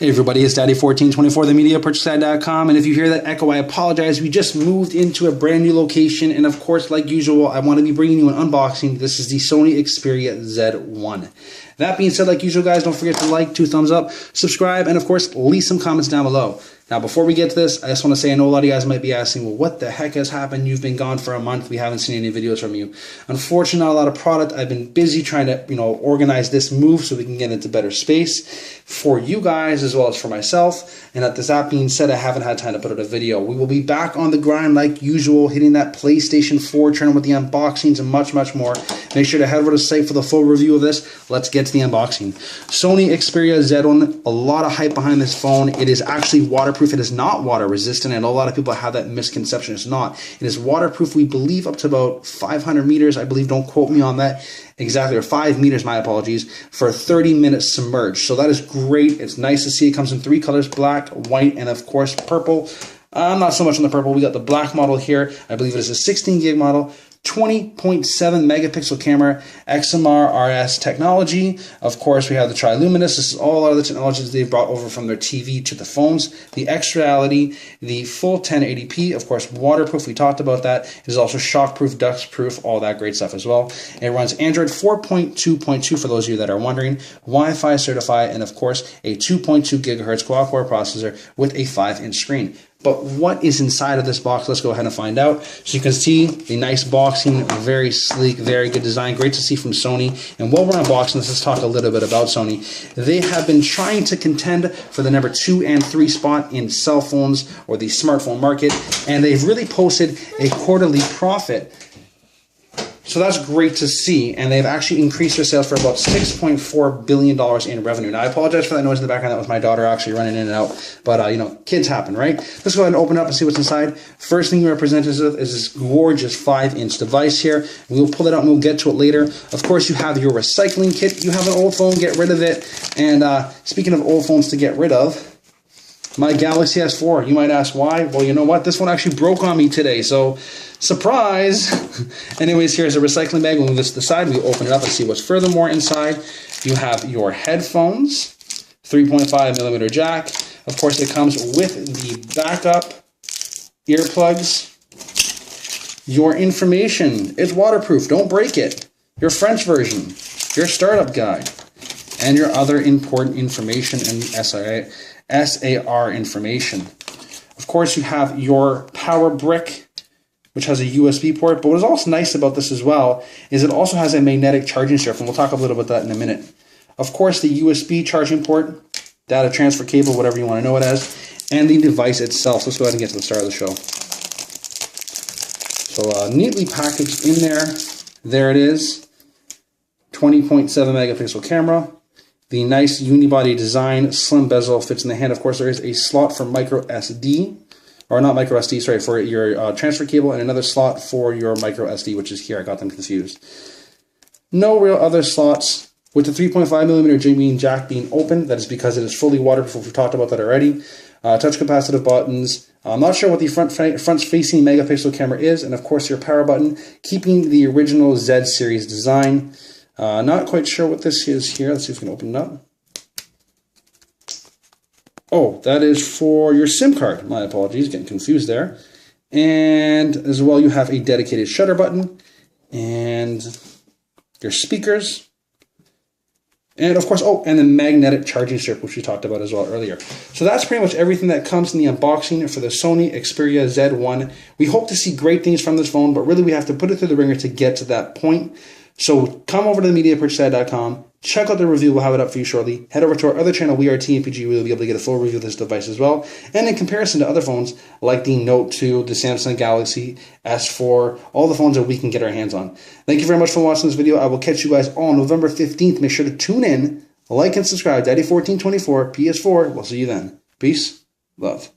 Hey everybody, it's Daddy1424, themediapurchaseguide.com, and if you hear that echo, I apologize. We just moved into a brand new location, and of course, like usual, I want to be bringing you an unboxing. This is the Sony Xperia Z1. That being said, like usual, guys, don't forget to like, 2 thumbs up, subscribe, and of course, leave some comments down below. Now, before we get to this, I just want to say I know a lot of you guys might be asking, well, what the heck has happened? You've been gone for a month. We haven't seen any videos from you. Unfortunately, not a lot of product. I've been busy trying to, organize this move so we can get into better space for you guys as well as for myself. And that being said, I haven't had time to put out a video. We will be back on the grind like usual, hitting that PlayStation 4 channel with the unboxings and much, much more. Make sure to head over to the site for the full review of this. Let's get to the unboxing. Sony Xperia Z1, a lot of hype behind this phone. It is actually waterproof. It is not water resistant. I know a lot of people have that misconception. It's not. It is waterproof, we believe, up to about 500 meters. I believe, don't quote me on that exactly, or 5 meters, my apologies, for 30 minutes submerged. So that is great. It's nice to see. It comes in 3 colors, black, white, and of course purple. Not so much on the purple. We got the black model here. I believe it is a 16 gig model. 20.7 megapixel camera, XMR RS technology. Of course, we have the Triluminous. This is all other technologies they've brought over from their TV to the phones. The X Reality, the full 1080p, of course, waterproof. We talked about that. It is also shockproof, dustproof, all that great stuff as well. It runs Android 4.2.2 for those of you that are wondering, Wi-Fi certified, and of course, a 2.2 gigahertz quad-core processor with a 5-inch screen. But what is inside of this box? Let's go ahead and find out. So you can see the nice boxing, very sleek, very good design. Great to see from Sony. And while we're unboxing this, let's talk a little bit about Sony. They have been trying to contend for the number 2 and 3 spot in cell phones or the smartphone market. And they've really posted a quarterly profit. So that's great to see, and they've actually increased their sales for about $6.4 billion in revenue. Now, I apologize for that noise in the background. That was my daughter actually running in and out, but, kids happen, right? Let's go ahead and open up and see what's inside. First thing we're presented with is this gorgeous 5-inch device here. We'll pull it out and we'll get to it later. Of course, you have your recycling kit. You have an old phone, get rid of it. And speaking of old phones to get rid of, my Galaxy S4. You might ask why. Well, you know what? This one actually broke on me today, so surprise! Anyways, here's a recycling bag. We'll move this to the side. We open it up and see what's furthermore inside. You have your headphones, 3.5 millimeter jack. Of course, it comes with the backup earplugs. Your information is waterproof. Don't break it. Your French version, your startup guide, and your other important information and SAR information. Of course, you have your power brick, which has a USB port, but what is also nice about this as well is it also has a magnetic charging strip, and we'll talk a little about that in a minute. Of course, the USB charging port, data transfer cable, whatever you want to know it as, and the device itself. So let's go ahead and get to the start of the show. So neatly packaged in there. There it is. 20.7 megapixel camera. The nice unibody design, slim bezel, fits in the hand. Of course, there is a slot for micro SD, or not micro SD, sorry, for your transfer cable, and another slot for your micro SD, which is here. I got them confused. No real other slots. With the 3.5 millimeter jack being open, that is because it is fully waterproof. We've talked about that already. Touch capacitive buttons. I'm not sure what the front-facing megapixel camera is, and of course your power button, keeping the original Z series design. Not quite sure what this is here. Let's see if we can open it up. Oh, that is for your SIM card. My apologies, getting confused there. And as well, you have a dedicated shutter button and your speakers. And of course, oh, and the magnetic charging strip, which we talked about as well earlier. So that's pretty much everything that comes in the unboxing for the Sony Xperia Z1. We hope to see great things from this phone, but really we have to put it through the ringer to get to that point. So come over to themediapurchaseguide.com, check out the review, we'll have it up for you shortly. Head over to our other channel, We Are TMPG, we'll be able to get a full review of this device as well. And in comparison to other phones, like the Note 2, the Samsung Galaxy S4, all the phones that we can get our hands on. Thank you very much for watching this video. I will catch you guys all on November 15th. Make sure to tune in, like and subscribe. Daddy1424, PS4. We'll see you then. Peace, love.